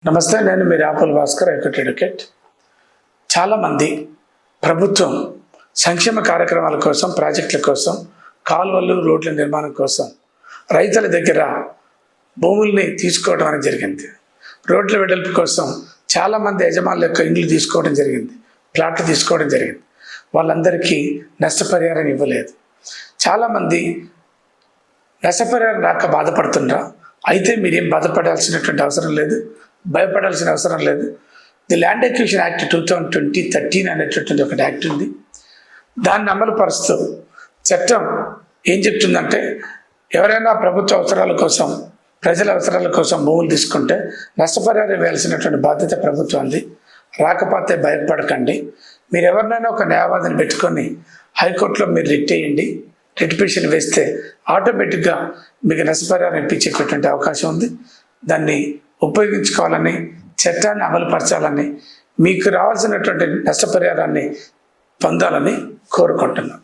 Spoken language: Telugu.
నమస్తే, నేను మీ రాపుల్ భాస్కర్, ఎక్విటీ అడ్వకేట్. చాలామంది ప్రభుత్వం సంక్షేమ కార్యక్రమాల కోసం, ప్రాజెక్టుల కోసం, కాలువలు, రోడ్ల నిర్మాణం కోసం రైతుల దగ్గర భూముల్ని తీసుకోవడం అనేది జరిగింది. రోడ్ల వెడల్పు కోసం చాలామంది యజమానుల యొక్క ఇండ్లు తీసుకోవడం జరిగింది, ప్లాట్లు తీసుకోవడం జరిగింది. వాళ్ళందరికీ నష్టపరిహారం ఇవ్వలేదు. చాలామంది నష్టపరిహారం రాక బాధపడుతున్నారు. అయితే మీరేం బాధపడాల్సినటువంటి అవసరం లేదు, భయపడాల్సిన అవసరం లేదు. ది ల్యాండ్ అక్విజిషన్ యాక్ట్ 2013 అనేటటువంటి ఒక యాక్ట్ ఉంది. దాన్ని అమలు పరుస్తూ చట్టం ఏం చెప్తుందంటే, ఎవరైనా ప్రభుత్వ అవసరాల కోసం, ప్రజల అవసరాల కోసం భూములు తీసుకుంటే నష్టపరిహారం ఇవ్వాల్సినటువంటి బాధ్యత ప్రభుత్వానికి. రాకపోతే భయపడకండి. మీరు ఎవరినైనా ఒక న్యాయవాదిని పెట్టుకొని హైకోర్టులో మీరు రిట్ వేయండి. రిట్ పిటిషన్ వేస్తే ఆటోమేటిక్గా మీకు నష్టపరిహారం ఇప్పించేటటువంటి అవకాశం ఉంది. దాన్ని ఉపయోగించుకోవాలని, చట్టాన్ని అమలుపరచాలని, మీకు రావాల్సినటువంటి నష్టపరిహారాన్ని పొందాలని కోరుకుంటున్నాను.